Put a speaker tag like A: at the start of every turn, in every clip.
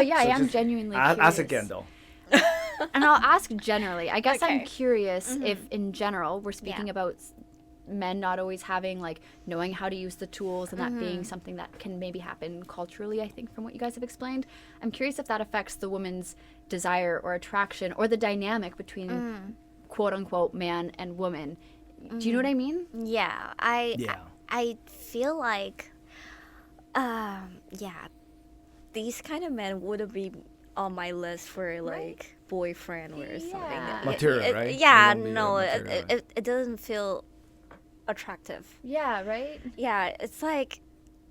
A: yeah, I am genuinely curious.
B: Ask again, though.
A: And I'll ask generally. I guess I'm
C: Okay.
A: curious if, in general, we're speaking about men not always having, like, knowing how to use the tools and that being something that can maybe happen culturally, I think, from what you guys have explained. I'm curious if that affects the woman's desire or attraction or the dynamic between quote-unquote man and woman. Do you know what I mean?
C: Yeah,
B: Yeah.
C: I feel like, these kind of men wouldn't be on my list for like boyfriend or something.
B: Material, right?
C: Yeah,
B: They won't be
C: no,
B: material, right?
C: it doesn't feel attractive.
A: Yeah, right?
C: Yeah, it's like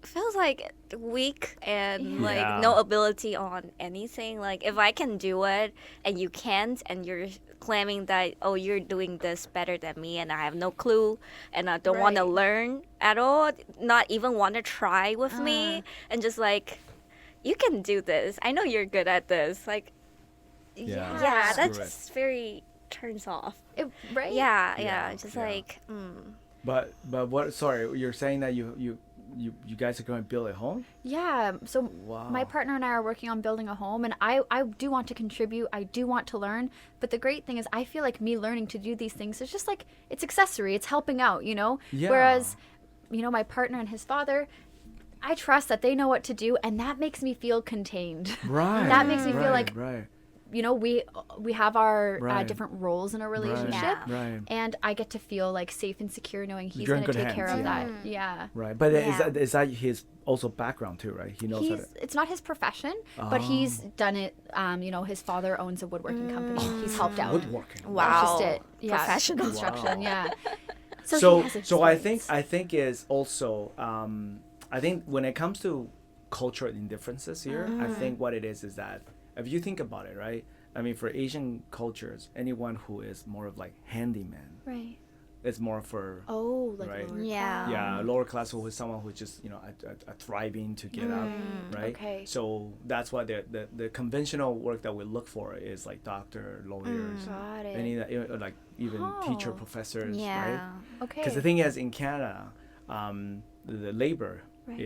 C: feels like weak and
B: Yeah.
C: like no ability on anything. Like if I can do it and you can't, and you're claiming that you're doing this better than me and I have no clue and I don't want to
A: Right.
C: learn at all, not even want to try with me, and just like you can do this. I know you're good at this. Like
B: Yeah.
C: yeah,
B: Screw
C: that
B: it.
C: just very turns off.
A: Right?
C: Yeah, just
B: yeah.
C: like
B: But what? Sorry, you're saying that you guys are going to build a home?
A: Yeah, so
B: Wow.
A: my partner and I are working on building a home, and I do want to contribute. I do want to learn. But the great thing is I feel like me learning to do these things is just like, it's accessory. It's helping out, you know?
B: Yeah.
A: Whereas, you know, my partner and his father, I trust that they know what to do, and that makes me feel contained.
B: Right.
A: That makes me feel
B: right,
A: like,
B: right.
A: you know, we have our
B: Right.
A: different roles in a relationship.
C: Yeah.
B: Right.
A: And I get to feel like safe and secure knowing he's
B: You're in
A: going to
B: good
A: take care of
B: hands,
A: that.
B: yeah.
A: Yeah.
B: Right. But
C: Yeah.
B: is that his also background too, right? He knows how to.
A: It's not his profession, but he's done it. You know, his father owns a woodworking company. He's helped out.
B: Woodworking.
C: Wow.
A: That's just it. Yeah,
C: Professional.
A: construction.
B: Wow.
A: Yeah.
B: So
A: he has
B: I
A: experience.
B: think is also I think when it comes to cultural indifferences here, I think what it is that if you think about it, right? I mean, for Asian cultures, anyone who is more of like handyman,
A: Right.
B: it's more for
A: Oh, like
B: Right.
A: lower
C: Yeah.
A: class.
B: yeah, lower class who is someone who's just a thriving to get up, right?
A: okay.
B: So that's why the conventional work that we look for is like doctor, lawyers,
A: Got it.
B: any like even teacher,
A: Oh.
B: professors, right?
C: Yeah.
A: Okay.
B: Because the thing is, in Canada, the labor
A: Right.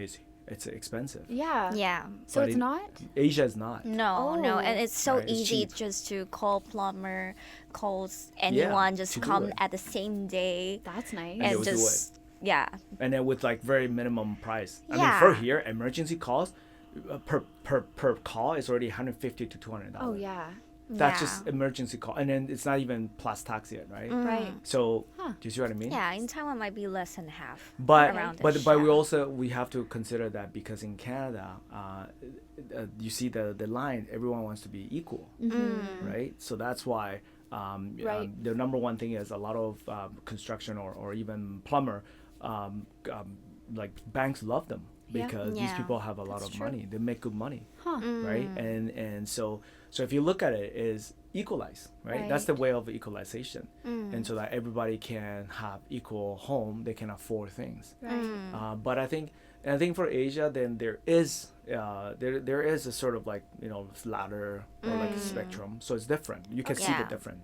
B: it's expensive.
A: Yeah.
C: Yeah.
A: So
B: But
A: it's not.
B: Asia is not.
C: No, no, and
A: Oh.
C: it's so
B: Right, it's
C: easy
B: cheap.
C: just to call plumber, calls anyone, just
B: to do
C: come
B: it.
C: at the same day
A: That's nice.
B: they
C: and
B: will do
C: just yeah.
B: And then with like very minimum price. I mean,
C: Yeah.
B: for here, emergency calls per call is already $150 to $200.
A: Oh yeah.
B: That's
C: Yeah.
B: just emergency call, and then it's not even plus tax yet, right?
A: Right.
B: So,
A: Huh.
B: do you see what I mean?
C: Yeah, in Taiwan might be less than half.
B: But
C: around
B: but
C: ish,
B: but we
C: yeah.
B: also we have to consider that because in Canada, you see the line, everyone wants to be equal, right? So that's why
A: Right.
B: the number one thing is a lot of construction or even plumber, like banks love them
A: Yeah.
B: because these
C: Yeah.
B: people have a lot
A: That's
B: of
A: true.
B: money. They make good money,
A: Huh.
B: right? And so if you look at it, is equalize, right? That's the way of equalization, and so that everybody can have equal home, they can afford things.
A: Right.
B: But I think for Asia, then there is there is a sort of like ladder or like a spectrum, so it's different. You can see the
C: Yeah.
B: different,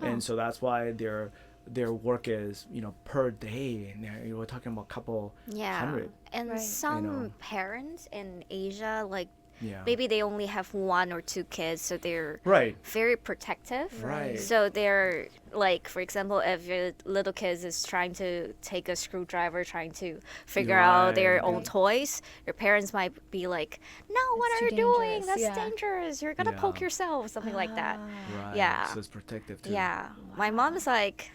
B: and so that's why their work is per day, and we're talking about a couple
C: Yeah.
B: hundred.
C: And
A: Right.
C: some
B: know.
C: parents in Asia, like
B: Yeah.
C: maybe they only have one or two kids, so they're
B: Right.
C: very protective.
B: Right.
C: So they're like, for example, if your little kid is trying to take a screwdriver, trying to figure out their
B: Right.
C: own toys, your parents might be like, "No, what
A: It's
C: are
A: too
C: you doing?
A: dangerous."
C: That's
A: Yeah.
C: dangerous. You're gonna poke
B: Yeah.
C: yourself," something like that.
B: Right.
C: Yeah.
B: So it's protective too.
C: Yeah. My mom's like,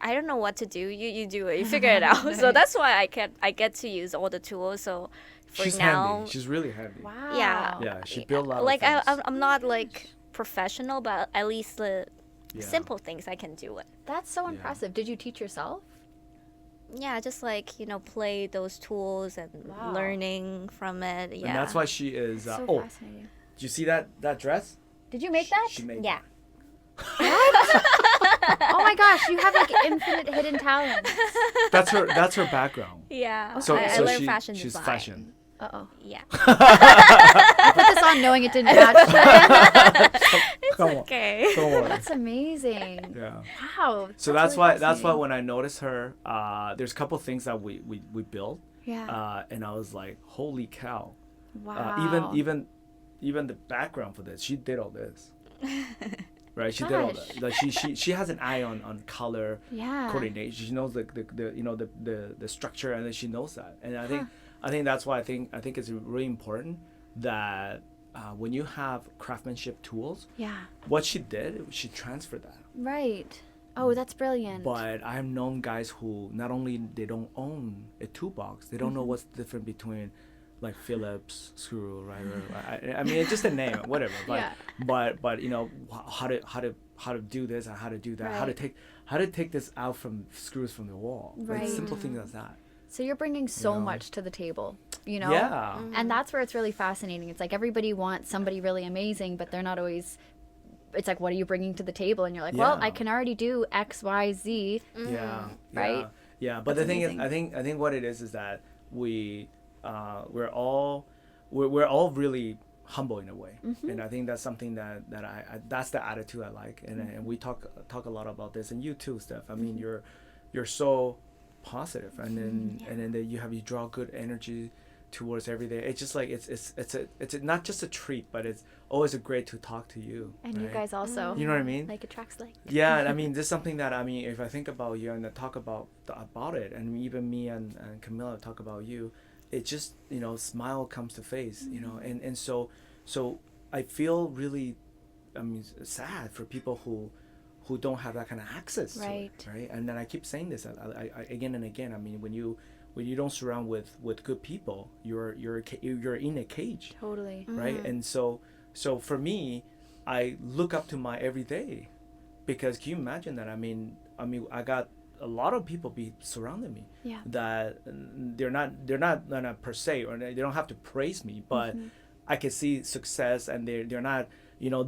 C: I don't know what to do. You do it. You figure it out. So that's why I get to use all the tools. So for
B: She's
C: now,
B: handy. She's really handy.
A: Wow.
C: Yeah.
B: Yeah. She built a lot
C: like
B: of things.
C: I'm not like professional, but at least the
B: Yeah.
C: simple things I can do it.
A: That's so impressive. Did you teach yourself?
C: Yeah, just like play those tools and
A: Wow.
C: learning from it. Yeah.
B: And that's why she is.
A: So
B: Oh,
A: fascinating.
B: do you see that dress?
A: Did you make that?
B: She made.
C: Yeah.
A: Oh my gosh, you have like infinite hidden talents.
B: That's her background.
C: Yeah.
B: So
C: I
B: so
C: learned
B: she,
C: fashion
B: she's
C: design.
B: fashion.
A: Uh oh.
C: Yeah.
A: I put this on knowing it didn't match.
B: Come on.
C: Okay.
B: Don't worry.
A: That's amazing.
B: Yeah.
A: Wow.
B: So that's why
A: fascinating.
B: when I noticed her, there's a couple things that we built,
A: Yeah.
B: and I was like, holy cow.
A: Wow.
B: Even even the background for this, she did all this. Right, she did all that. Like she has an eye on color coordination. She knows the structure, and then she knows that. And I think that's why I think it's really important that when you have craftsmanship tools, what she did, she transferred that.
A: Right. Oh, that's brilliant.
B: But I have known guys who not only they don't own a toolbox, they don't know what's the difference between like Phillips screw, right? I mean, it's just a name, whatever. But you know how to do this and how to do that, how to take this out from screws from the wall, like simple things like that.
A: So you're bringing so much to the table, you know?
B: Yeah.
A: And that's where it's really fascinating. It's like everybody wants somebody really amazing, but they're not always. It's like, what are you bringing to the table? And you're like, well, I can already do X, Y, Z. Right.
B: Yeah. But the thing is, I think what it is that we're all really humble in a way, and I think that's something that I that's the attitude I like, and we talk a lot about this, and you too, Steph. I mean, you're so positive, and then you draw good energy towards every day. It's just like it's not just a treat, but it's always a great to talk to you.
A: And you guys also,
B: you know what I mean?
A: Like attracts like.
B: Yeah, and I mean, this is something that if I think about you and I talk about it, and even me and Camilla talk about you, it just smile comes to face, and so I feel really, sad for people who don't have that kind of access to it, right? And then I keep saying this I again and again. I mean, when you don't surround with good people, you're in a cage.
A: Totally.
B: Right? And so for me, I look up to my everyday, because can you imagine that? I mean, I got a lot of people surrounding me that they're not per se, or they don't have to praise me, but I can see success, and they're not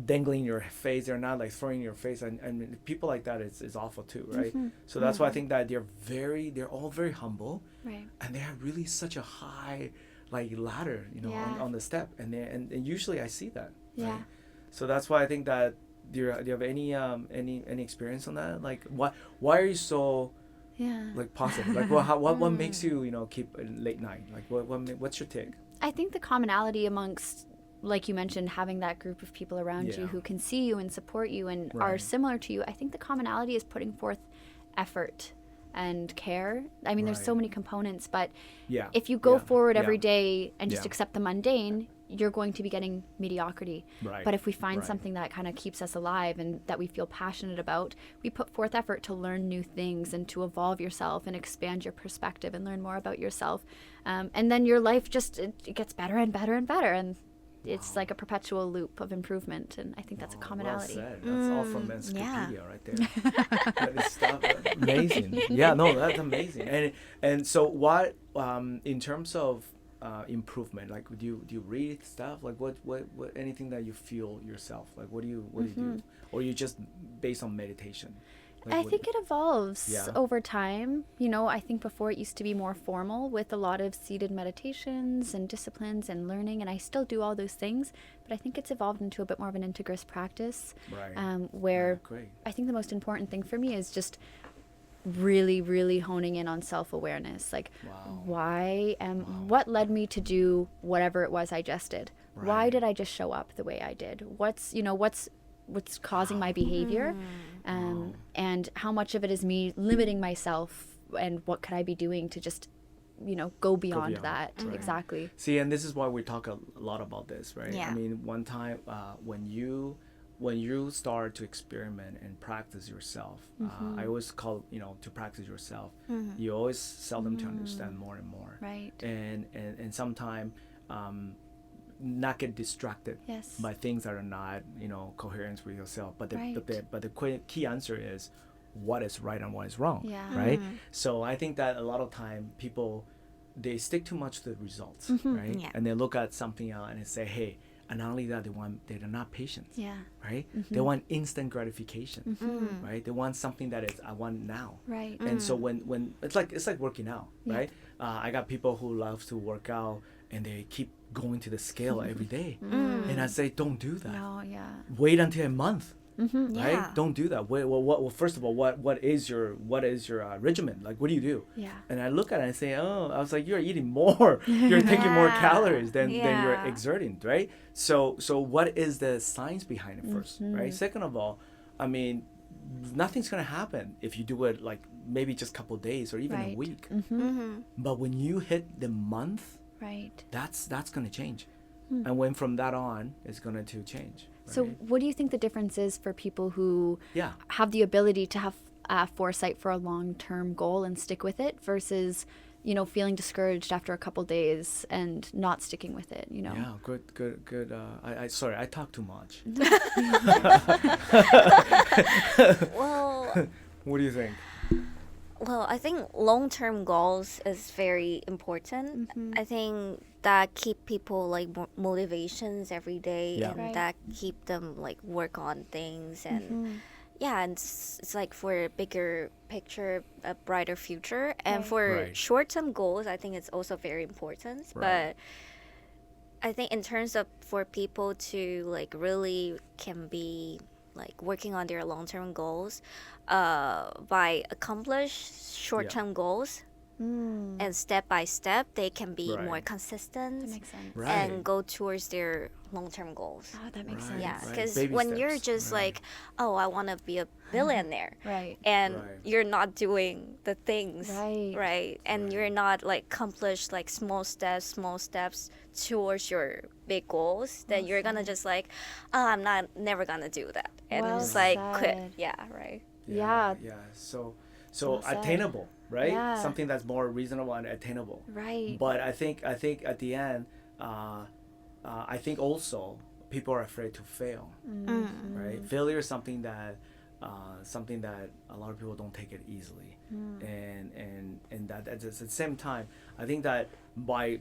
B: dangling in your face, they're not like throwing in your face, and people like that is awful too, right? So that's why I think that they're all very humble, right? And they have really such a high like ladder, on the step, and usually I see that, right? So that's why I think that do you have any experience on that? Like, why are you so like positive? Like, what makes you keep late night? Like, what's your take?
A: I think the commonality amongst, like you mentioned, having that group of people around you who can see you and support you and are similar to you, I think the commonality is putting forth effort and care. I mean, there's so many components, but if you go forward every day and just accept the mundane, you're going to be getting mediocrity. Right. But if we find something that kind of keeps us alive and that we feel passionate about, we put forth effort to learn new things and to evolve yourself and expand your perspective and learn more about yourself. And then your life just it gets better and better and better. And it's like a perpetual loop of improvement, and I think that's a commonality.
B: Well said. That's all from Encyclopedia right there. That is stuff amazing. Yeah, no, that's amazing. And so what in terms of improvement, like do you read stuff, like what anything that you feel yourself, like what do you do, or you just based on meditation? Like,
A: I think it evolves over time. I think before it used to be more formal with a lot of seated meditations and disciplines and learning, and I still do all those things, but I think it's evolved into a bit more of an integrous practice, where I think the most important thing for me is just really, really honing in on self-awareness. Like, what led me to do whatever it was I just did? Why did I just show up the way I did? What's causing my behavior, and how much of it is me limiting myself, and what could I be doing to just go beyond that. Exactly.
B: See, and this is why we talk a lot about this, right? I mean, one time when you start to experiment and practice yourself, I always call to practice yourself, you always seldom to understand more and more,
A: right?
B: And sometimes not get distracted by things that are not coherent with yourself, but the key answer is what is right and what is wrong, right? So I think that a lot of time people, they stick too much to the results, right? And they look at something else and they say, hey, and not only that, they're not patient, right? They want instant gratification, right? They want something that is I want now,
A: right?
B: And so when it's like working out, right? I got people who love to work out and they keep going to the scale every day, and I say, don't do that.
A: No,
B: wait until a month,
A: Mm-hmm.
C: Yeah.
B: right? Don't do that. Well, first of all, what is your regimen? Like, what do you do?
A: Yeah.
B: And I look at it and say, oh, I was like, you're eating more. You're taking more
C: Yeah.
B: calories than you're
C: Yeah.
B: exerting, right? So what is the science behind it first,
A: Mm-hmm.
B: right? Second of all, I mean, nothing's gonna happen if you do it like maybe just a couple days or even a
A: Right.
B: week.
A: Mm-hmm.
C: Mm-hmm.
B: But when you hit the month,
A: Right.
B: that's gonna change. And when from that on, it's gonna to change.
A: So,
B: right?
A: what do you think the difference is for people who
B: Yeah.
A: have the ability to have foresight for a long-term goal and stick with it versus, feeling discouraged after a couple days and not sticking with it?
B: Yeah, good. I sorry, I talk too much.
C: Well,
B: What do you think?
C: I think long-term goals is very important. I think that keep people like motivations every day,
B: Yeah.
C: and
A: Right.
C: that keep them like work on things, and yeah, and it's like for a bigger picture, a brighter future, and
A: Right.
C: for
B: Right.
C: short-term goals, I think it's also very important.
B: Right.
C: But I think in terms of for people to like really can be like working on their long-term goals, by accomplish short-term goals, and step by step they can be
B: Right.
C: more
A: That
C: consistent
A: makes sense.
B: Right.
C: and go towards their long-term goals.
A: Oh, that makes
B: Right.
A: sense.
C: Yeah,
B: Right.
C: because
B: Baby
C: when you're
B: steps.
C: just
B: Right.
C: like, oh, I want to be a billionaire,
A: Right.
C: and
B: Right.
C: you're not doing the things
A: Right.
C: and
B: Right.
C: you're not like accomplish like small steps towards your big goals, then
A: Well
C: you're gonna
A: said.
C: just like, oh, I'm not never gonna do that, and
A: Well
C: just like
A: said.
C: quit. Yeah, right.
A: Yeah.
B: Yeah. So
A: Well said.
B: attainable, right?
A: Yeah.
B: Something that's more reasonable and attainable.
A: Right.
B: But I think at the end, I think also people are afraid to fail, right? Failure is something that a lot of people don't take it easily, and that at the same time, I think that by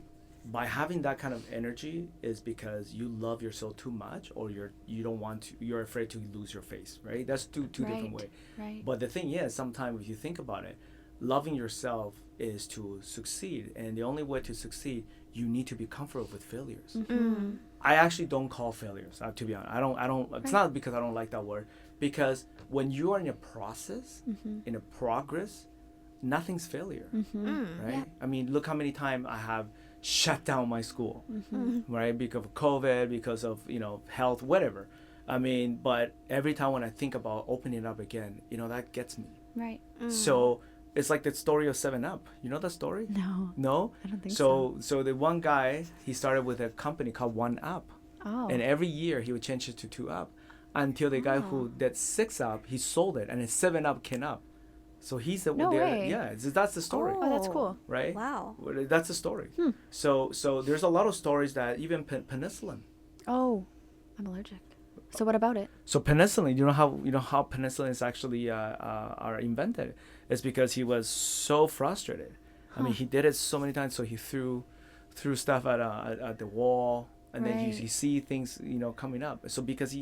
B: having that kind of energy is because you love yourself too much, or you're afraid to lose your face, right? That's two different
A: Right.
B: ways.
A: Right.
B: But the thing is, sometimes if you think about it, loving yourself is to succeed, and the only way to succeed, you need to be comfortable with failures. I actually don't call failures, to be honest. I don't. It's not because I don't like that word. Because when you are in a process, in a progress, nothing's failure, right?
A: Yeah.
B: I mean, look how many times I have shut down my school, right? Because of COVID, because of health, whatever. I mean, but every time when I think about opening it up again, that gets me.
A: Right.
B: So it's like the story of 7-Up. You know that story?
A: No.
B: No?
A: I don't think
B: So the one guy, he started with a company called 1-Up.
A: Oh.
B: And every year he would change it to 2-Up. Until the guy who did 6-Up, he sold it, and it's 7-Up came up. So he's the
A: No way.
B: Yeah, that's the story,
A: Oh, that's cool.
B: right?
C: Wow.
B: Well, that's the story. So there's a lot of stories that even penicillin.
A: Oh, I'm allergic. So what about it?
B: So penicillin, you know how penicillin is actually are invented. It's because he was so frustrated. I mean, he did it so many times. So he threw stuff at the wall, and then
A: Right.
B: you see things coming up. So because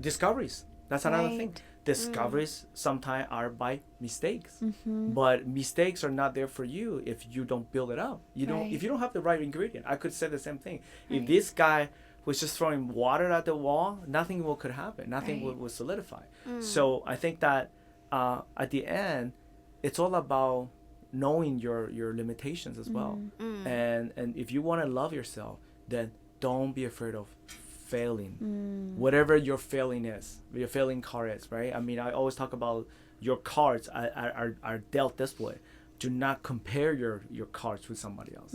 B: discoveries. That's another thing.
A: Right.
B: Discoveries sometimes are by mistakes, but mistakes are not there for you if you don't build it up.
A: Right.
B: If you don't have the right ingredient. I could say the same thing. If
A: Right.
B: this guy was just throwing water at the wall, nothing could happen. Nothing
A: Right.
B: will solidify. So I think that at the end, it's all about knowing your limitations as well. And if you want to love yourself, then don't be afraid of failing. Whatever your failing is, your failing card is, right? I mean, I always talk about your cards are dealt this way. Do not compare your cards with somebody else.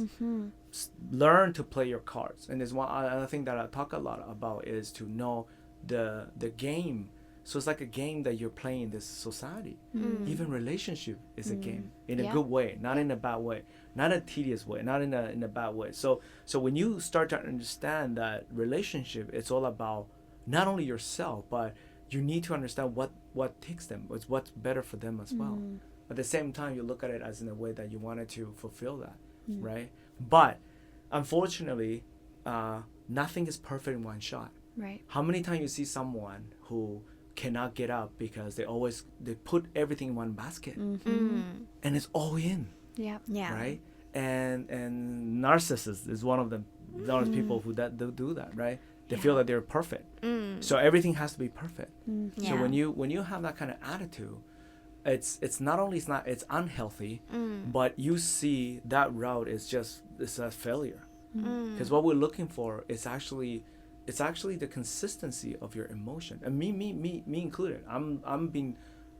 B: Learn to play your cards. And there's one other thing that I talk a lot about is to know the game. So it's like a game that you're playing in this society. Even relationship is a game in a
A: Yeah.
B: good way, not in a bad way, not a tedious way, not in a bad way. So when you start to understand that relationship, it's all about not only yourself, but you need to understand what takes them, what's better for them as well. At the same time, you look at it as in a way that you wanted to fulfill that, right? But unfortunately, nothing is perfect in one shot.
A: Right.
B: How many times you see someone who cannot get up because they put everything in one basket and it's all in,
A: Yeah.
C: Yeah.
B: right? And narcissists is one of them. Those people who do that, right? They feel that they're perfect, So everything has to be perfect.
C: Yeah.
B: So when you have that kind of attitude, it's not only it's unhealthy, but you see that route is it's a failure. Because what we're looking for is actually the consistency of your emotion, and me included. I'm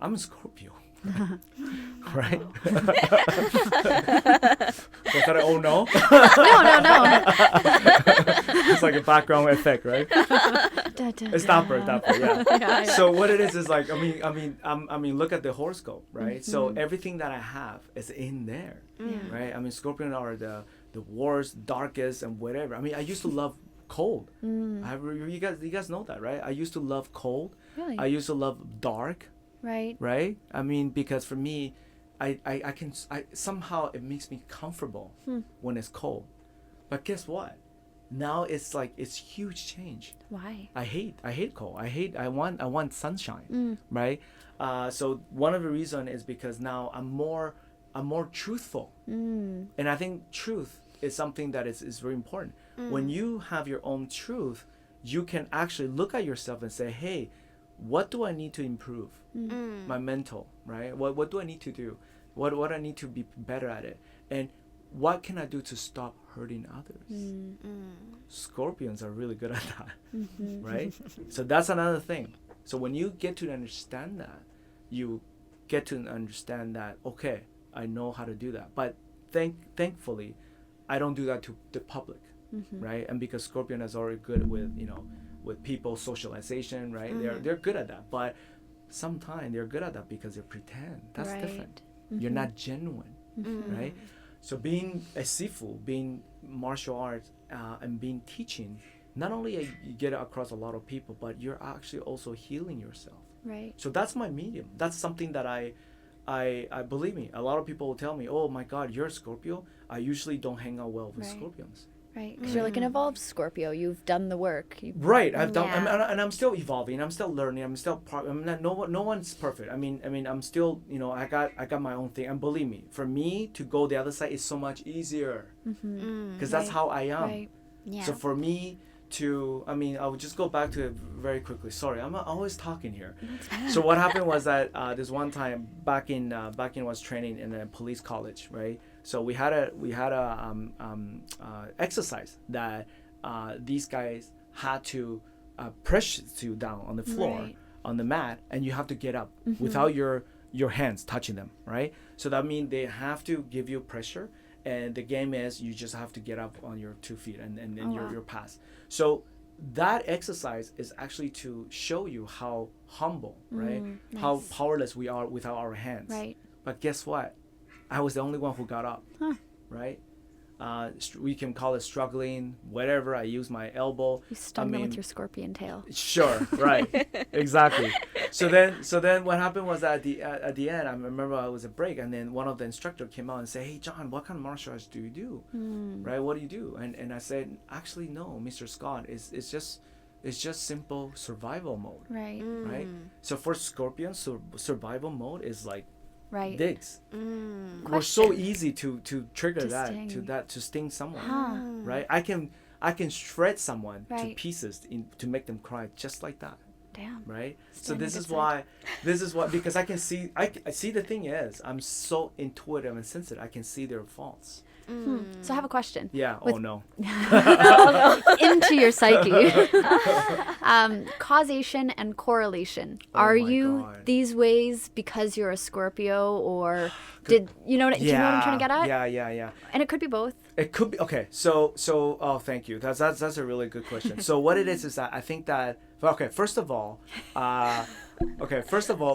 B: a Scorpio. Right? Was that an oh no?
A: No.
B: It's like a background effect, right? It's dapper, yeah. So what it is like, I mean, look at the horoscope, right? So everything that I have is in there, right? I mean, Scorpion are the worst, darkest, and whatever. I mean, I used to love cold. You guys know that, right? I used to love cold.
A: Really?
B: I used to love dark. Right? I mean, because for me, I somehow it makes me comfortable when it's cold. But guess what? Now it's like it's huge change.
A: Why?
B: I hate cold. I want sunshine, right? So one of the reason is because now I'm more truthful. And I think truth is something that is very important. When you have your own truth, you can actually look at yourself and say, hey, what do I need to improve? My mental, right? What do I need to do? What I need to be better at it? And what can I do to stop hurting others? Scorpions are really good at that, right? So that's another thing. So when you get to understand that, you get to understand that, okay, I know how to do that. But thankfully, I don't do that to the public, right? And because Scorpion is already good with, with people, socialization, right? They're good at that. But sometimes they're good at that because they pretend. That's different. You're not genuine, right? So being a sifu, being martial arts, and being teaching, not only you get it across a lot of people, but you're actually also healing yourself.
A: Right.
B: So that's my medium. That's something that I believe me. A lot of people will tell me, "Oh my God, you're a Scorpio." I usually don't hang out well with Scorpions.
A: Right, because you're like an evolved Scorpio. You've done the work.
B: Right, I've done, and I'm still evolving. I'm still learning. I'm still no one's perfect. I mean, I'm still, I got my own thing. And believe me, for me to go the other side is so much easier, because that's how I am.
A: Right.
C: Yeah.
B: So for me to, I would just go back to it very quickly. Sorry, I'm always talking here. So what happened was that this one time back in I was training in a police college, right? So we had a exercise that these guys had to press you down on the floor, on the mat, and you have to get up without your hands touching them, right? So that means they have to give you pressure, and the game is you just have to get up on your 2 feet and then your pass. So that exercise is actually to show you how humble, right?
A: Nice.
B: How powerless we are without our hands.
A: Right.
B: But guess what? I was the only one who got up, right? We can call it struggling, whatever. I use my elbow.
A: You stung them with your scorpion tail.
B: Sure, right, exactly. So then what happened was that at the end, I remember it was a break, and then one of the instructor came out and said, "Hey, John, what kind of martial arts do you do? Right? What do you do?" And I said, "Actually, no, Mr. Scott. It's just simple survival mode."
A: Right.
B: Right. So for Scorpions, survival mode is like digs. We're
A: Question.
B: so easy to trigger to sting someone, right? I can shred someone to pieces to make them cry just like that.
A: Damn.
B: Right. So this is why because I see the thing is I'm so intuitive and sensitive. I can see their faults.
A: So I have a question.
B: Yeah. Oh no.
A: Into your psyche. Causation and correlation. Are you these ways because you're a Scorpio, or do you know what I'm trying to get at?
B: Yeah.
A: And it could be both.
B: It could be okay. So thank you. That's a really good question. So what it is that I think that first of all,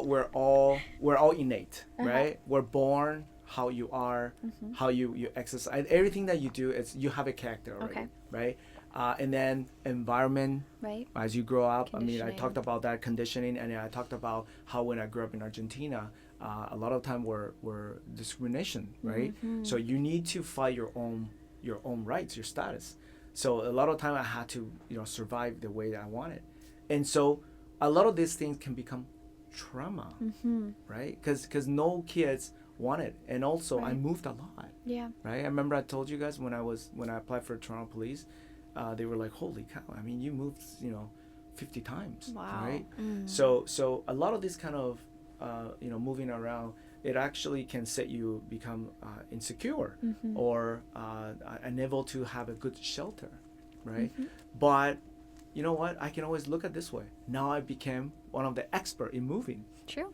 B: we're all innate, right? We're born how you are, how you exercise, everything that you do is you have a character already, right? And then environment,
A: right?
B: As you grow up. I mean, I talked about that conditioning, and I talked about how when I grew up in Argentina, a lot of time were discrimination, right? So you need to fight your own rights, your status. So a lot of time I had to survive the way that I wanted, and so a lot of these things can become trauma, right? Because no kids want it, and also I moved a lot.
A: Yeah.
B: Right. I remember I told you guys when I applied for Toronto Police, they were like, "Holy cow! I mean, you moved, 50 times.
A: Wow.
B: Right. So a lot of this kind of moving around, it actually can set you become insecure or unable to have a good shelter, right? But you know what? I can always look at this way. Now I became one of the expert in moving.
A: True.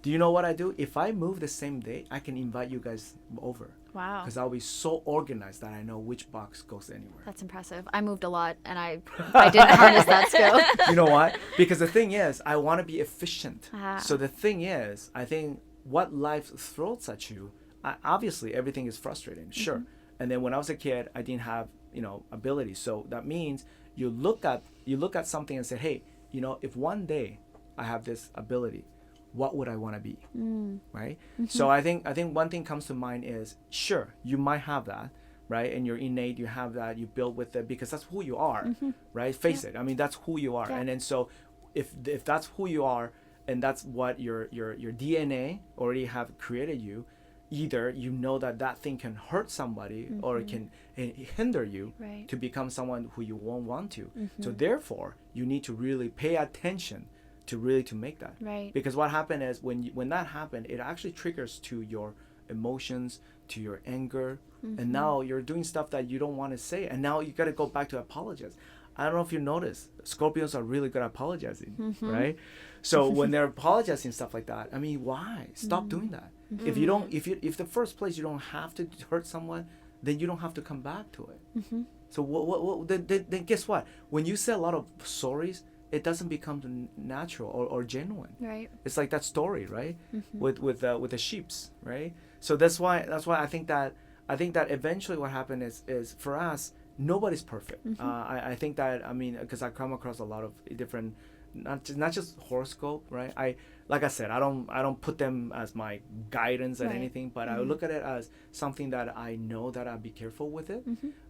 B: Do you know what I do? If I move the same day, I can invite you guys over.
A: Wow.
B: Because I'll be so organized that I know which box goes anywhere.
A: That's impressive. I moved a lot, and I didn't harness that skill.
B: You know what? Because the thing is, I want to be efficient.
A: Ah.
B: So the thing is, I think what life throws at you, obviously everything is frustrating, sure. And then when I was a kid, I didn't have ability. So that means you look at something and say, hey, if one day I have this ability, what would I want to be, right? So I think one thing comes to mind is, sure, you might have that, right? And you're innate, you have that, you build with it because that's who you are, right? Face it. I mean, that's who you are.
A: Yeah.
B: And then so if that's who you are and that's what your DNA already have created you, either you know that thing can hurt somebody or it can hinder you
A: Right.
B: to become someone who you won't want to. So therefore, you need to really pay attention to make that.
A: Right.
B: Because what happened is when that happened, it actually triggers to your emotions, to your anger, and now you're doing stuff that you don't want to say, and now you got to go back to apologize. I don't know if you notice, Scorpions are really good at apologizing, right? So when they're apologizing stuff like that, I mean, why? Stop doing that. If you don't, if the first place you don't have to hurt someone, then you don't have to come back to it. So then guess what? When you say a lot of sorries, it doesn't become natural or genuine.
A: Right.
B: It's like that story, right? With the sheeps, right? So that's why I think that eventually what happened is for us, nobody's perfect. I think that, I mean, because I come across a lot of different, not just horoscope, right? Like I said, I don't put them as my guidance and
A: Right.
B: anything, but I look at it as something that I know that I'll be careful with it.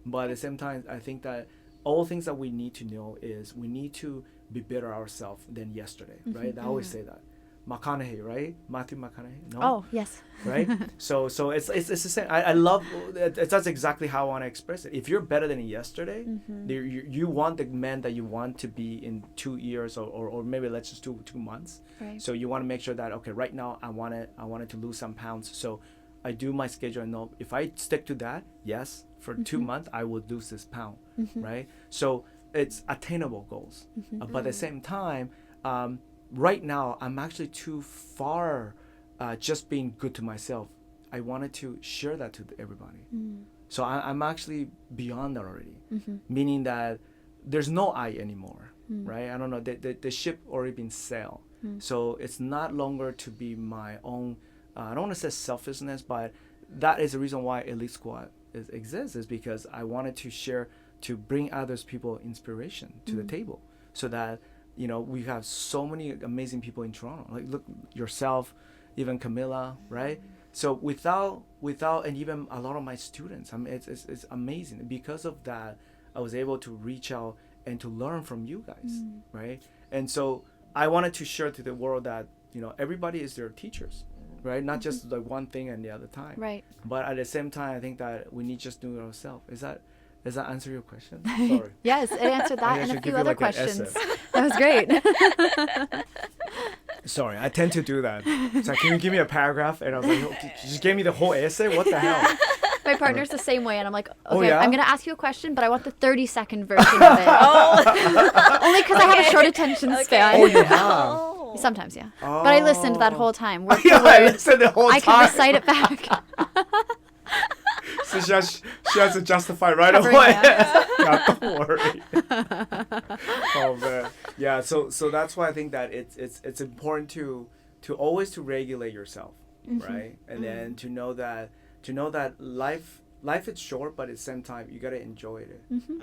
B: But at the same time, I think that all things that we need to know is we need to be better ourselves than yesterday, right? I always say that. McConaughey, right? Matthew McConaughey. No.
A: Oh, yes.
B: Right. So it's the same. I love that's exactly how I want to express it. If you're better than yesterday, you want the man that you want to be in 2 years or maybe let's just do 2 months.
A: Right.
B: So you want to make sure that, okay, right now I wanted to lose some pounds. So I do my schedule and know if I stick to that, yes, for 2 months I will lose this pound, right? So it's attainable goals. But at the same time, right now I'm actually too far just being good to myself. I wanted to share that to everybody. So I'm actually beyond that already, meaning that there's no I anymore, right? I don't know, the ship already been sailed. So it's not longer to be my own, I don't want to say selfishness, but that is the reason why Elite Squad exists, is because I wanted to share, to bring others people inspiration to the table, so that we have so many amazing people in Toronto, like look yourself, even Camilla, right? So without and even a lot of my students, I mean, it's amazing. Because of that, I was able to reach out and to learn from you guys, right? And so I wanted to share to the world that everybody is their teachers, right? Not just like one thing and the other time,
A: Right.
B: But at the same time, I think that we need just do it ourselves. Does that answer your question? Sorry.
A: Yes, it answered that
B: I
A: and a
B: should
A: few
B: give you
A: other
B: like an
A: questions.
B: essay.
A: That was great.
B: Sorry, I tend to do that. So can you give me a paragraph? And I was like, you just gave me the whole essay? What the hell?
A: My partner's the same way, and I'm like, okay,
B: Oh, yeah?
A: I'm going to ask you a question, but I want the 30-second version of it. Only because I have a short attention span.
B: Oh, you have?
C: Oh.
A: Sometimes, yeah. But I listened that whole time. Word for
B: Yeah, I
A: word.
B: listened the whole
A: I can
B: time.
A: recite it back.
B: So she has to justify right
A: Covering
B: away.
A: that.
B: Yeah, don't worry. Oh man, yeah. So that's why I think that it's important to always to regulate yourself, right? And then to know that life is short, but at the same time you gotta enjoy it.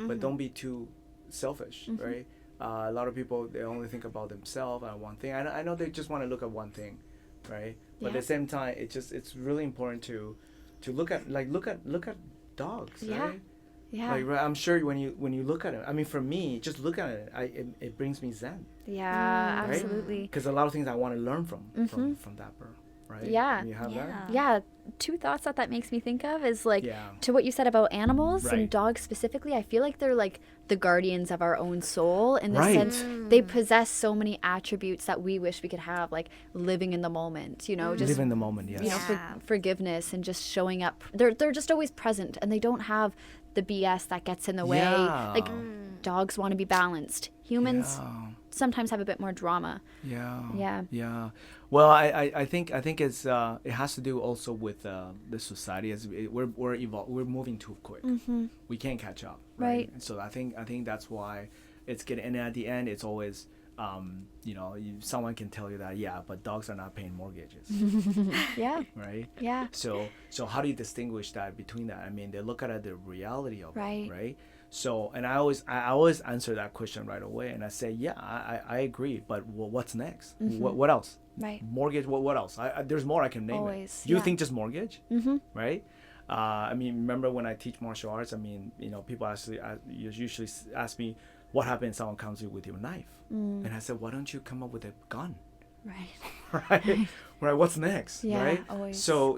B: But don't be too selfish, right? A lot of people, they only think about themselves and one thing. I know they just want to look at one thing, right? But at the same time, it's really important to look at dogs,
A: Yeah.
B: right?
A: Yeah.
B: Like I'm sure when you look at it, I mean, for me, just looking at it, it brings me zen,
A: Yeah,
B: right?
A: absolutely.
B: Because a lot of things I want to learn from that bird, right?
A: Yeah.
B: You have that.
A: Yeah, two thoughts that makes me think of is like
B: Yeah.
A: to what you said about animals
B: Right.
A: and dogs specifically. I feel like they're like the guardians of our own soul in the
B: Right.
A: sense they possess so many attributes that we wish we could have, like living in the moment, you know, just
B: Live in the moment. Yes.
A: you know,
C: Yeah.
A: forgiveness and just showing up. They're just always present and they don't have the BS that gets in the way.
B: Yeah.
A: Like dogs want to be balanced. Humans
B: Yeah.
A: sometimes have a bit more drama.
B: Yeah.
A: Yeah.
B: Yeah. Well, I think it's it has to do also with the society as we're moving too quick. We can't catch up.
A: Right.
B: And so I think that's why it's getting. And at the end, it's always someone can tell you that but dogs are not paying mortgages,
A: Yeah.
B: right?
A: Yeah.
B: So how do you distinguish that between that? I mean, they look at the reality of
A: Right.
B: it, right? So, and I always answer that question right away, and I say, I agree, but what's next? What else?
A: Right.
B: Mortgage. What else? There's more I can name.
A: Always,
B: It. You
A: yeah.
B: think just mortgage, right? I mean, remember when I teach martial arts? I mean, people usually ask me, what happens if someone comes to you with your knife? And I said, why don't you come up with a gun?
A: Right.
B: Right. Right. What's next?
A: Yeah,
B: right.
A: always.
B: So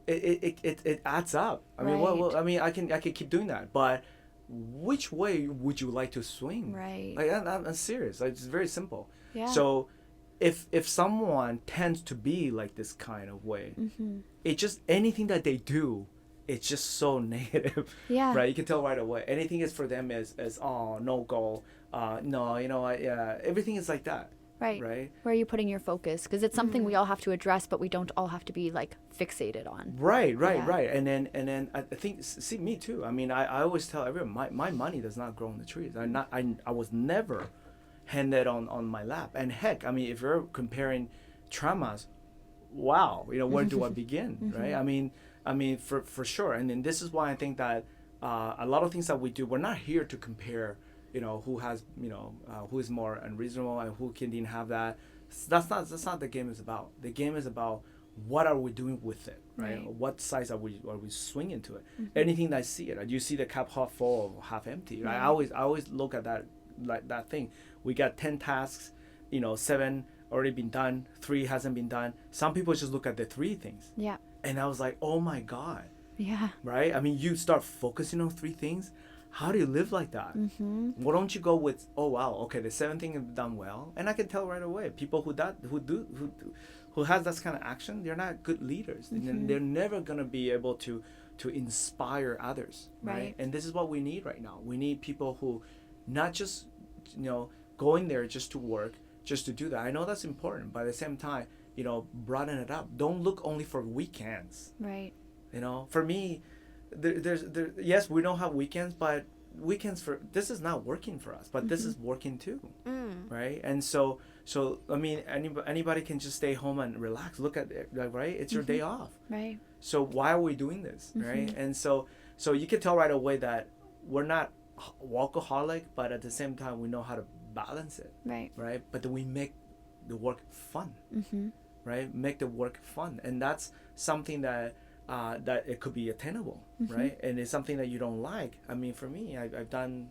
B: it adds up. I mean, well,
A: Right.
B: I mean, I can keep doing that, but which way would you like to swing?
A: Right.
B: Like I'm serious. Like, it's very simple.
A: Yeah.
B: So if someone tends to be like this kind of way, it just anything that they do, it's just so negative.
A: Yeah.
B: Right. You can tell right away. Anything is for them is no goal. No, everything is like that.
A: Right.
B: Right.
A: Where are you putting your focus? Because it's something we all have to address, but we don't all have to be like fixated on.
B: Right.
A: Yeah.
B: And then I think, see, me too. I mean, I always tell everyone, my money does not grow on the trees. I was never handed on my lap. And heck, I mean, if you're comparing traumas, wow, where do I begin? Right. I mean, for sure. And then this is why I think that a lot of things that we do, we're not here to compare, who has, who is more unreasonable and who didn't have that. That's not the game is about. The game is about what are we doing with it, right?
A: Right.
B: What size are we swinging to it? Anything that I see it, you see the cup half full or half empty. Right? I always look at that like that thing. We got 10 tasks, 7 already been done, 3 hasn't been done. Some people just look at the 3 things,
A: Yeah.
B: and I was like, oh my god,
A: Yeah.
B: right? I mean, you start focusing on 3 things. How do you live like that? Why don't you go with, oh wow, okay, the 7 thing is done well, and I can tell right away. People who has that kind of action, they're not good leaders, and they're never gonna be able to inspire others, right?
A: Right.
B: And this is what we need right now. We need people who, not just going there just to work, just to do that. I know that's important, but at the same time, broaden it up. Don't look only for weekends.
A: Right.
B: For me, yes, we don't have weekends, but weekends this is not working for us, but this is working too, right? And so I mean, anybody can just stay home and relax. Look at it, like, right? It's your day off.
A: Right.
B: So why are we doing this, right? And so you can tell right away that we're not workaholic, but at the same time we know how to balance it,
A: Right.
B: right? But then we make the work fun, right? Make the work fun, and that's something that it could be attainable, right? And it's something that you don't like. I mean, for me, I've done,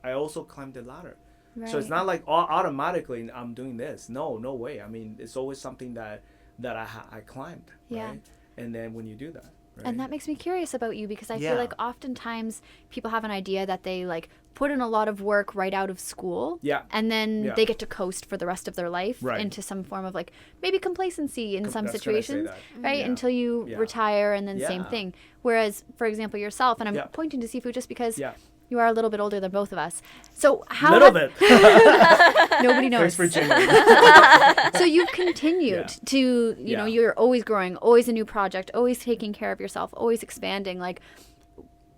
B: I also climbed the ladder.
A: Right.
B: So it's not like automatically I'm doing this. No way. I mean, it's always something that I climbed,
A: Yeah.
B: right? And then when you do that, right?
A: And that makes me curious about you because I
B: Yeah.
A: feel like oftentimes people have an idea that they like put in a lot of work right out of school.
B: Yeah.
A: And then
B: Yeah.
A: they get to coast for the rest of their life
B: Right.
A: into some form of like maybe complacency in some
B: That's gonna say
A: situations,
B: that.
A: right?
B: Yeah.
A: Until you
B: Yeah.
A: retire and then same
B: Yeah.
A: thing. Whereas, for example, yourself, and I'm
B: Yeah.
A: pointing to Sifu just because
B: Yeah.
A: you are a little bit older than both of us. So how
B: Little bit.
A: nobody knows.
B: Thanks for joining.
A: So you've continued
B: Yeah.
A: to, you know,
B: Yeah.
A: you're always growing, always a new project, always taking care of yourself, always expanding. Like,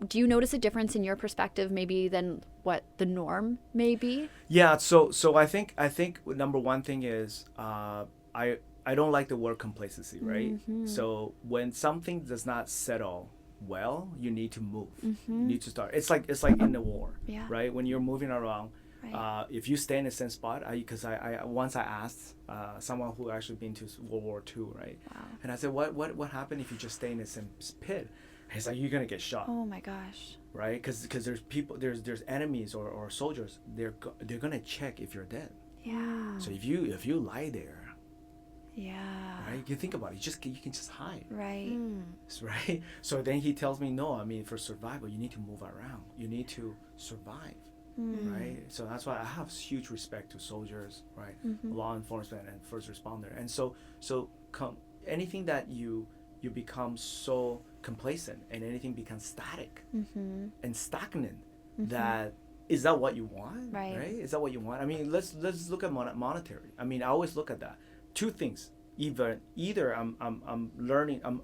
A: do you notice a difference in your perspective maybe than what the norm may be?
B: Yeah. So I think number one thing is I don't like the word complacency, right? So when something does not settle well, you need to move. You need to start. It's like in the war,
A: Yeah.
B: right? When you're moving around,
A: Right.
B: if you stay in the same spot, because I once I asked someone who actually been to World War II, right?
A: Wow.
B: And I said, what happened if you just stay in the same pit? He's like, you're gonna get shot,
A: Oh my gosh.
B: right? Because there's people, there's enemies or soldiers. They're gonna check if you're dead.
A: Yeah.
B: So if you lie there,
A: Yeah.
B: right? You think about it, you can just hide,
A: Right.
B: right? So then he tells me, no, I mean, for survival, you need to move around. You need to survive, right? So that's why I have huge respect to soldiers, right? Law enforcement and first responder. And so anything that you become so complacent and anything becomes static and stagnant, that is that what you want,
A: Right.
B: Is that what you want? I mean, let's look at monetary. I mean, I always look at that. Two things. Either I'm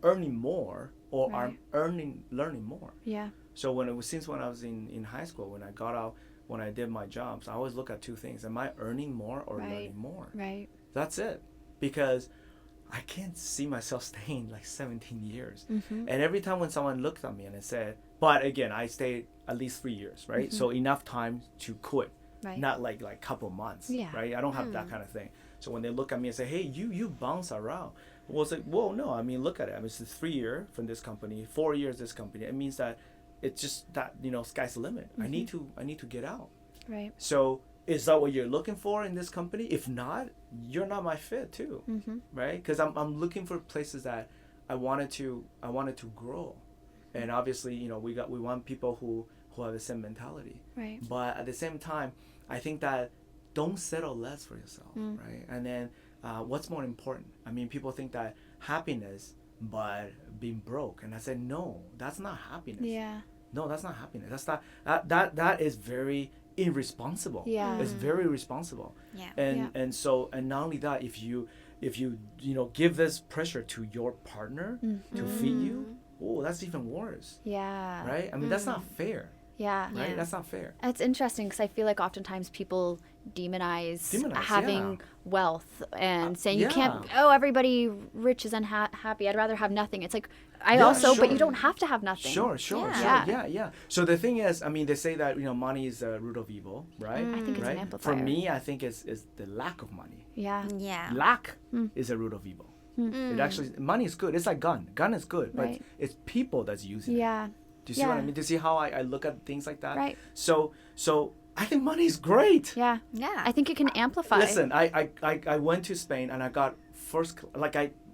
B: earning more, or
A: Right.
B: I'm learning more.
A: Yeah.
B: So when I was in high school, when I got out, when I did my jobs, I always look at two things: am I earning more or
A: Right.
B: learning more?
A: Right.
B: That's it. Because I can't see myself staying like 17 years. And every time when someone looked at me and I said, but again, I stayed at least 3 years, right? So enough time to quit,
A: Right.
B: not like couple months,
A: Yeah.
B: right? I don't have that kind of thing. So when they look at me and say, hey, you bounce around. Well, it's like, well, no, I mean, look at it. I mean, it's 3 year from this company, 4 years this company. It means that it's just that, sky's the limit. I need to get out.
A: Right.
B: So is that what you're looking for in this company? If not, you're not my fit too, right? Because I'm looking for places that I wanted to grow, and obviously, we want people who have the same mentality.
A: Right.
B: But at the same time, I think that don't settle less for yourself, right? And then what's more important? I mean, people think that happiness, but being broke, and I said no, that's not happiness.
A: Yeah.
B: No, that's not happiness. That's not that is very irresponsible.
A: Yeah.
B: It's very irresponsible.
C: Yeah.
B: And so not only that, if you give this pressure to your partner to feed you, oh, that's even worse,
A: Yeah.
B: right? I mean, that's not fair,
A: Yeah.
B: right?
C: Yeah.
B: That's not fair.
A: It's interesting because I feel like oftentimes people demonize having
B: yeah.
A: wealth and saying you
B: yeah.
A: can't, everybody rich is unhappy. I'd rather have nothing. It's like, but
B: sure.
A: you don't have to have nothing.
B: Sure,
A: Yeah.
B: yeah. So the thing is, I mean, they say that money is the root of evil, right?
A: I think it's
B: right?
A: an amplifier.
B: For me, I think it's the lack of money.
A: Yeah.
C: Yeah.
B: Lack is a root of evil. It actually, money is good. It's like gun is good, but
A: Right.
B: it's people that's using it.
A: Yeah.
B: Do you see what I
A: Yeah.
B: mean? Do you see how I look at things like that?
A: Right.
B: So I think money is great.
A: Yeah.
C: Yeah.
A: I think it can amplify.
B: Listen, I went to Spain and I got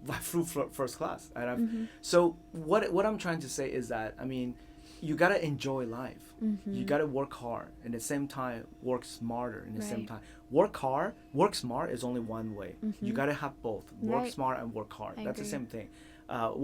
B: I flew first class. And so what I'm trying to say is that, I mean, you gotta enjoy life. You gotta work hard, and at the same time work smarter. In the same
A: Right.
B: time, work hard, work smart is only one way. You gotta have both. Work
A: Right.
B: smart and work hard.
A: I
B: That's the
A: agree.
B: same thing.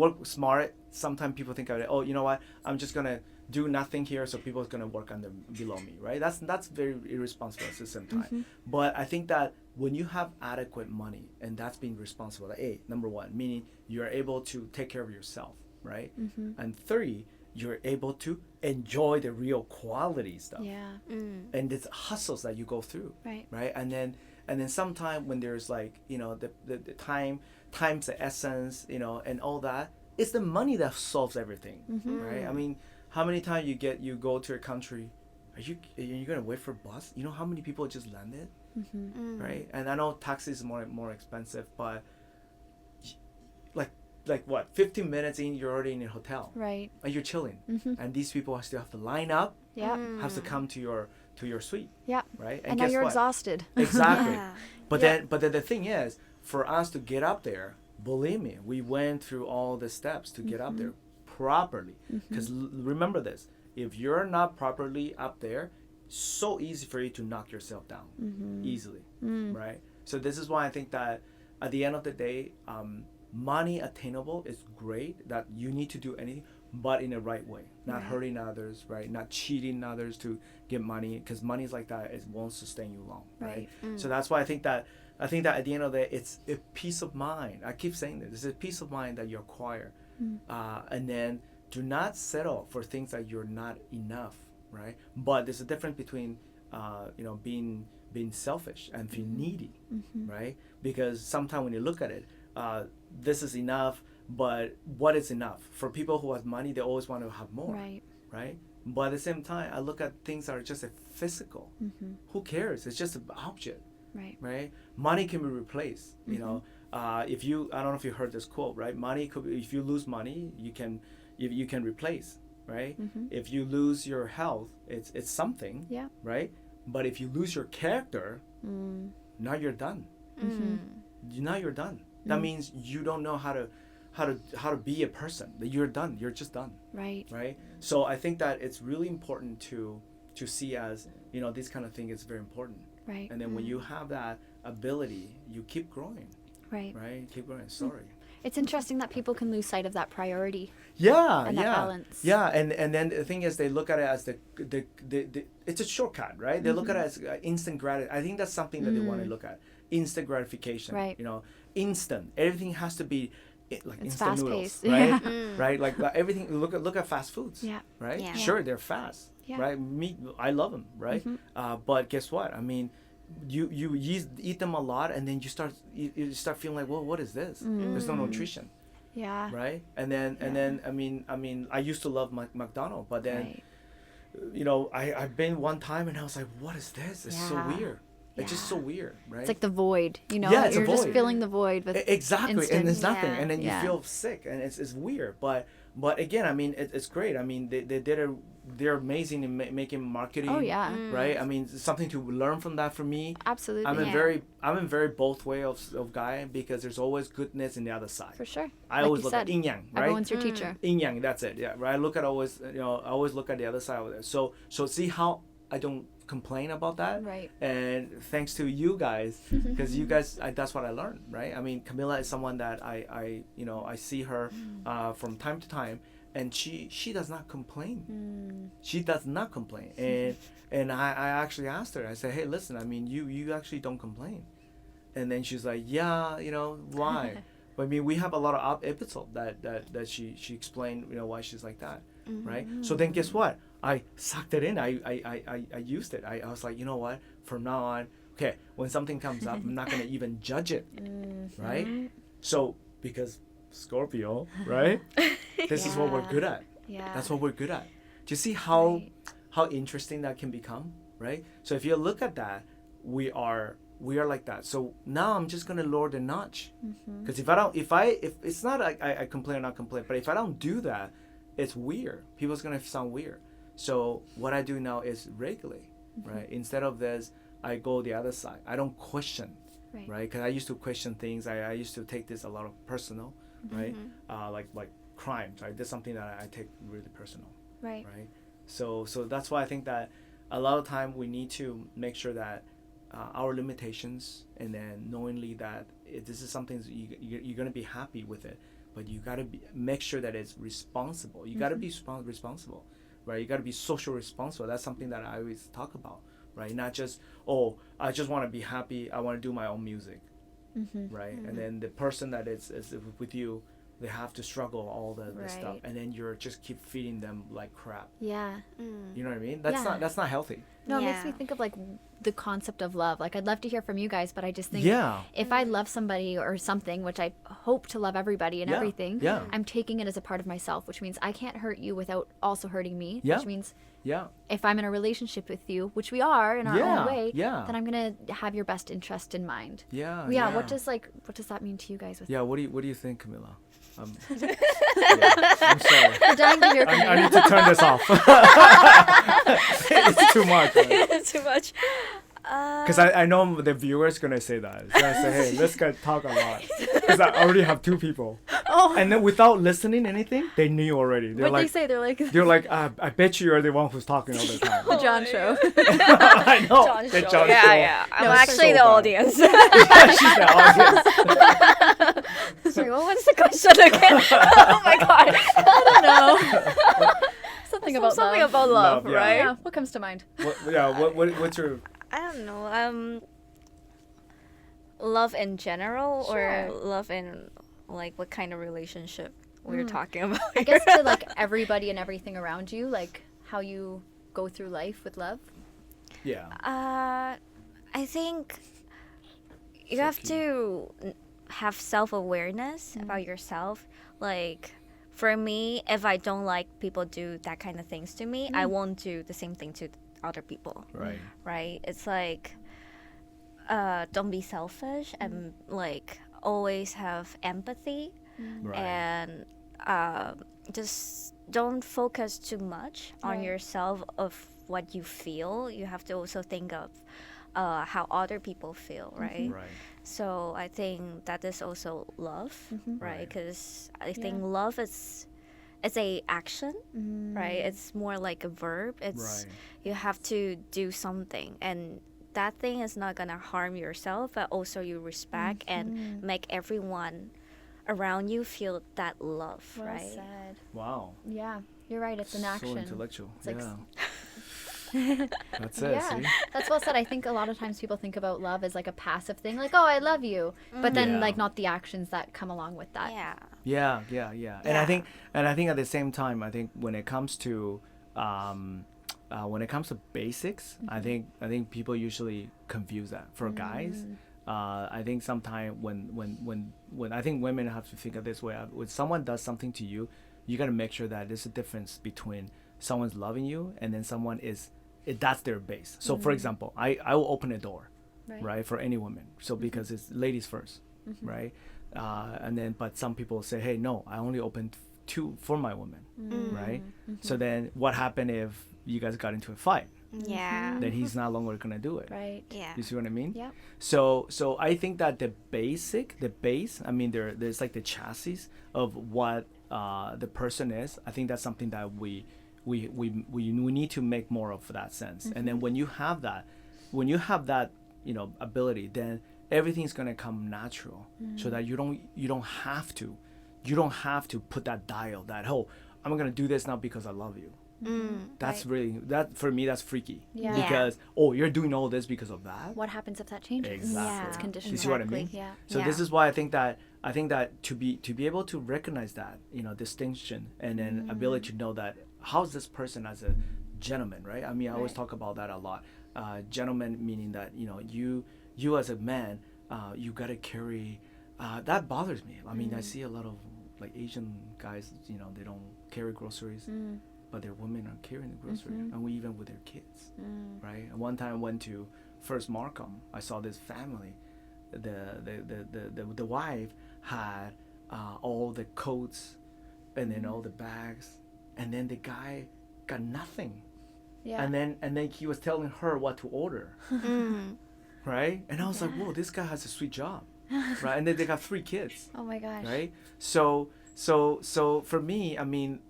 B: Work smart. Sometimes people think of it. Oh, you know what? I'm just gonna do nothing here, so people are gonna work below me, right? That's very irresponsible at the same time. But I think that when you have adequate money, and that's being responsible, number one, meaning you're able to take care of yourself, right? And 3, you're able to enjoy the real quality stuff,
A: Yeah.
B: and the hustles that you go through,
A: Right.
B: right? And then sometime when there's like the time's the essence, and all that, it's the money that solves everything, right? I mean, how many times you go to a country, are you gonna wait for a bus? You know how many people just landed, right? And I know taxi is more expensive, but like what, 15 minutes in, you're already in a hotel,
A: Right.
B: and you're chilling, and these people still have to line up,
A: Yeah.
B: have to come to your suite,
A: Yeah.
B: right?
A: And now
B: guess
A: you're
B: what?
A: exhausted.
B: Exactly.
C: Yeah.
B: But
A: Yeah.
B: then the thing is, for us to get up there, believe me, we went through all the steps to get up there properly. Because remember this, if you're not properly up there, so easy for you to knock yourself down easily, right? So this is why I think that at the end of the day, money attainable is great, that you need to do anything, but in the right way, not
A: Right.
B: hurting others, right? Not cheating others to get money, because money is like that, it won't sustain you long, right? So that's why I think that at the end of the day, it's a peace of mind. I keep saying this, it's a peace of mind that you acquire, and then do not settle for things that you're not enough, right? But there's a difference between being selfish and being needy, right? Because sometimes when you look at it, this is enough, but what is enough? For people who have money, they always want to have more,
A: Right.
B: right? But at the same time, I look at things that are just a physical. Who cares? It's just an object,
A: Right.
B: right? Money can be replaced. I don't know if you heard this quote, right? Money could be, if you lose money, you can replace, right? If you lose your health, it's something,
A: Yeah.
B: right? But if you lose your character, now you're done. Now you're done, that means you don't know how to be a person. That you're done. You're just done.
A: Right.
B: Right. So I think that it's really important to see as, you know, this kind of thing is very important.
A: Right.
B: And then when you have that ability, you keep growing.
A: Right.
B: Right. Keep growing. Sorry.
A: It's interesting that people can lose sight of that priority.
B: Yeah,
A: and that balance.
B: Yeah, and then the thing is, they look at it as the it's a shortcut, right? They look at it as instant gratification. I think that's something that they want to look at. Instant gratification.
A: Right.
B: You know, instant. Everything has to be like
A: It's
B: instant noodles,
A: fast-paced.
B: right?
A: Yeah.
B: Right. Like everything. Look at fast foods.
A: Yeah.
B: Right.
C: Yeah.
B: Sure, they're fast.
A: Yeah.
B: Right. Me, I love them. Right. But guess what? I mean, you eat them a lot, and then you start feeling like, well, what is this? There's no nutrition.
A: Yeah.
B: Right. And then I mean I used to love McDonald's, but then
A: Right.
B: you know, I've been one time and I was like, what is this? It's so
A: Yeah.
B: weird. It's just so weird, right?
A: It's like the void, you know?
B: Yeah, it's a
A: You're just
B: void.
A: filling the void with
B: Exactly,
A: instant.
B: and there's nothing,
C: Yeah.
B: and then you
A: Yeah.
B: feel sick, and it's weird. But again, I mean, it's great. I mean, they're amazing in making marketing.
A: Oh yeah.
B: Right. I mean, something to learn from that for me.
A: Absolutely.
B: I'm
C: Yeah.
B: in very both way of guy, because there's always goodness in the other side.
A: For sure.
B: I
A: Like
B: always
A: you
B: look at
A: said,
B: yin yang, right?
A: Everyone's your teacher.
B: Yin yang, that's it. Yeah, right. I look at always, you know, I always look at the other side of it. So see how I don't complain about that.
A: Right.
B: And thanks to you guys, because you guys, that's what I learned, right? I mean, Camilla is someone that I you know, I see her from time to time, and she does not complain. She does not complain, and I actually asked her. I said, hey, listen, I mean, you actually don't complain, and then she's like, yeah, you know, why? But I mean, we have a lot of episodes that she explained, you know, why she's like that, right? So then guess what? I sucked it in. I used it. I was like, you know what? From now on, okay, when something comes up, I'm not gonna even judge it, right? So because Scorpio, right? This is what we're
A: Yeah.
B: good at.
A: Yeah.
B: That's what we're good at. Do you see how
A: Right.
B: how interesting that can become, right? So if you look at that, we are like that. So now I'm just gonna lower the notch, because if it's not like I complain or not complain, but if I don't do that, it's weird. People's gonna sound weird. So what I do now is regulate, right? Instead of this, I go the other side. I don't question, right? Because I used to question things. I used to take this a lot of personal, right? Like crimes. I did something that I take really personal,
A: Right.
B: right? So that's why I think that a lot of time we need to make sure that our limitations, and then knowingly that this is something that you're gonna be happy with it, but you gotta make sure that it's responsible. You gotta be responsible, right? You gotta be social responsible. That's something that I always talk about, right? Not just, oh, I just want to be happy. I want to do my own music, right? And then the person that is with you, they have to struggle all the stuff,
A: Right.
B: and then you're just keep feeding them like crap.
A: Yeah.
B: You know what I mean? That's not healthy.
A: No, it makes
C: Yeah.
A: me think of like the concept of love. Like, I'd love to hear from you guys, but I just think
B: Yeah.
A: if I love somebody or something, which I hope to love everybody and
B: Yeah.
A: everything,
B: Yeah.
A: I'm taking it as a part of myself, which means I can't hurt you without also hurting me.
B: Yeah.
A: Which means
B: Yeah.
A: if I'm in a relationship with you, which we are in our
B: Yeah,
A: own way,
B: yeah.
A: then I'm gonna have your best interest in mind.
B: Yeah.
A: Yeah. What does that mean to you guys? With
B: Yeah. What do you think, Camilla? Yeah, I'm sorry.
A: We're dying to hear from
B: I
A: you.
B: need to turn this off. It's too much.
C: Too much.
B: Because I know the viewer's gonna say that. It's gonna say, hey, this guy talk a lot. Because I already have two people.
A: Oh.
B: And then without listening anything, they knew already. They're
A: What
B: like,
A: they say? They're like
B: they're like, I bet you're the one who's talking all the time.
A: the John Show.
B: I know.
C: John
B: the
C: show.
B: John
C: Yeah,
B: show.
C: yeah. I'm
A: No, it's
C: actually
B: so
C: the
B: bad.
C: audience.
B: She's the audience.
C: Sorry, what was the question again? Oh my god.
A: I don't know. Something about
C: Something
A: love.
C: about love,
B: Love, yeah.
C: right?
A: Yeah. What comes to mind?
B: What's your...
C: I don't know. Love in general,
A: Sure.
C: or love in like what kind of relationship we're talking about?
A: I guess to like everybody and everything around you, like how you go through life with love.
B: Yeah.
C: I think you
B: So
C: have
B: key.
C: to have self-awareness about yourself. Like for me, if I don't like people do that kind of things to me, I won't do the same thing to other people.
B: Right.
C: Right? It's like don't be selfish and like always have empathy
B: Right.
C: and just don't focus too much on
A: Right.
C: yourself of what you feel. You have to also think of how other people feel, right?
B: Right.
C: So I think that is also love, right?
B: Right.
C: Because I think love is it's a action, right? It's more like a verb. It's
B: Right.
C: you have to do something, and that thing is not gonna harm yourself, but also you respect and make everyone around you feel that love,
A: Well
C: right?
A: said.
B: Wow.
A: Yeah, you're right. It's an
B: So
A: action.
B: intellectual.
A: It's like
B: Yeah. That's it.
A: Yeah,
B: See?
A: that's well said. I think a lot of times people think about love as like a passive thing, like, oh, I love you, but then
B: Yeah.
A: like not the actions that come along with that.
C: Yeah.
B: Yeah. And I think at the same time, I think when it comes to basics, I think people usually confuse that. For guys, I think sometimes when I think women have to think of this way, when someone does something to you, you got to make sure that there's a difference between someone's loving you and then someone that's their base. So for example, I will open a door, right, for any woman. So because it's ladies first, right? And then, but some people say, hey, no, I only opened two for my woman, right? So then what happened if you guys got into a fight?
C: Yeah.
B: Then he's not longer gonna do it.
A: Right.
C: Yeah.
B: You see what I mean?
A: Yep.
B: So I think that the base, I mean, there's like the chassis of what the person is. I think that's something that we need to make more of that sense. And then when you have that, ability, then everything's gonna come natural, so that you don't have to put that dial that, oh, I'm gonna do this now because I love you. That's really, that for me, that's freaky.
A: Yeah.
B: Because you're doing all this because of that.
A: What happens if that changes?
B: Exactly.
A: It's conditional.
B: You see what I mean?
A: Yeah.
B: So this is why I think that to be able to recognize that, distinction, and then ability to know that how's this person as a gentleman, right? I mean, I always talk about that a lot. Gentleman meaning that you as a man, you gotta carry. That bothers me. I mean, I see a lot of like Asian guys, they don't carry groceries. But their women are carrying the grocery, and we even with their kids, right? And one time I went to First Markham. I saw this family. The wife had all the coats, and then all the bags, and then the guy got nothing.
A: Yeah.
B: And then he was telling her what to order, right? And I was like, whoa, this guy has a sweet job, right? And then they got 3 kids,
A: Oh my gosh.
B: right? So for me, I mean,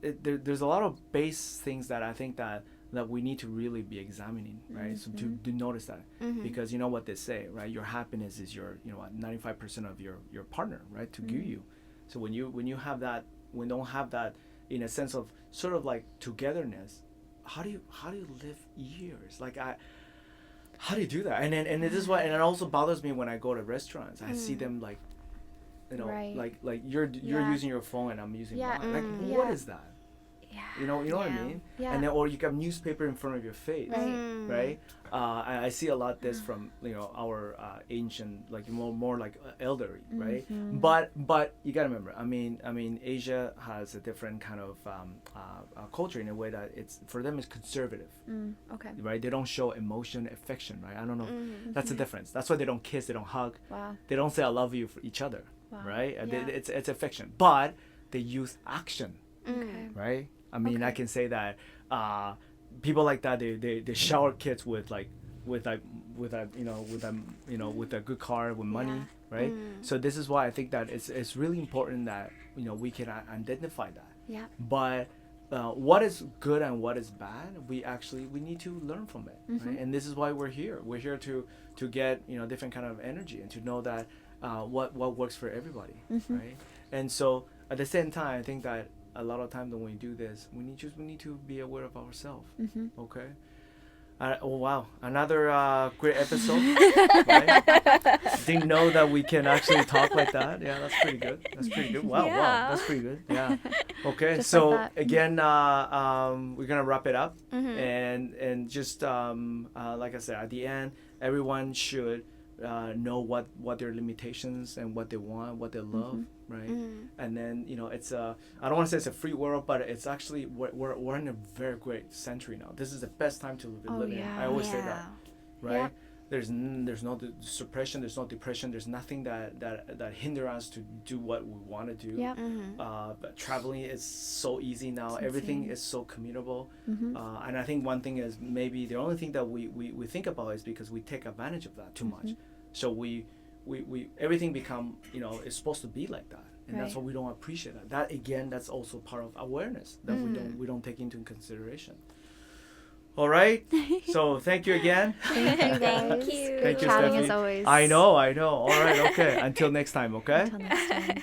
B: there's a lot of base things that I think that we need to really be examining, right? So to notice that, because you know what they say, right? Your happiness is your 95% of your partner, right? To give you. So when you have that, when don't have that, in a sense of sort of like togetherness, how do you live years? Like how do you do that? And this is why, and it also bothers me when I go to restaurants. I see them like,
A: Right.
B: like you're using your phone and I'm using mine. Like what is that?
A: Yeah.
B: You know what I mean?
A: Yeah.
B: And then, or you got newspaper in front of your face, right? I see a lot this from our ancient, like more like elderly, right? But you gotta remember, I mean Asia has a different kind of culture in a way that it's for them is conservative,
A: Okay.
B: right? They don't show emotion, affection, right? I don't know. That's the difference. That's why they don't kiss, they don't hug,
A: Wow.
B: they don't say I love you for each other,
A: Wow.
B: right?
A: Yeah.
B: It's affection, but they use action.
A: Okay.
B: Right? I mean, I
A: Okay.
B: can say that people like that they shower kids with a good car with money,
A: Yeah.
B: right? So this is why I think that it's really important that we can identify that.
A: Yeah.
B: But what is good and what is bad, we need to learn from it, right? And this is why we're here. We're here to get different kind of energy and to know that what works for everybody, right? And so at the same time, I think that a lot of times when we do this, we need to be aware of ourselves. Okay. Oh wow, another great episode. Right? Didn't know that we can actually talk like that. Yeah, that's pretty good. Wow, that's pretty good. Yeah. Okay,
A: Just
B: so
A: like that.
B: again, we're gonna wrap it up, and just like I said, at the end, everyone should know what their limitations and what they want, what they love, right? And then it's I don't want to say it's a free world, but it's actually we're in a very great century now. This is the best time to live in. I always say that, right? there's no suppression, there's no depression, there's nothing that hinder us to do what we want to do.
A: Yeah.
B: But traveling is so easy now.
A: It's
B: Everything
A: insane.
B: is so commutable. And I think one thing is maybe the only thing that we think about is because we take advantage of that too much. So we everything become, it's supposed to be like that. And that's
A: Right.
B: why we don't appreciate that. That again, that's also part of awareness that we don't take into consideration. All right. So thank you again.
A: Thank you, guys.
C: Thank you.
B: Thank you,
A: Chatting
B: Stephanie.
A: as always.
B: I know. All right. Okay. Until next time. Okay.
A: Until next time.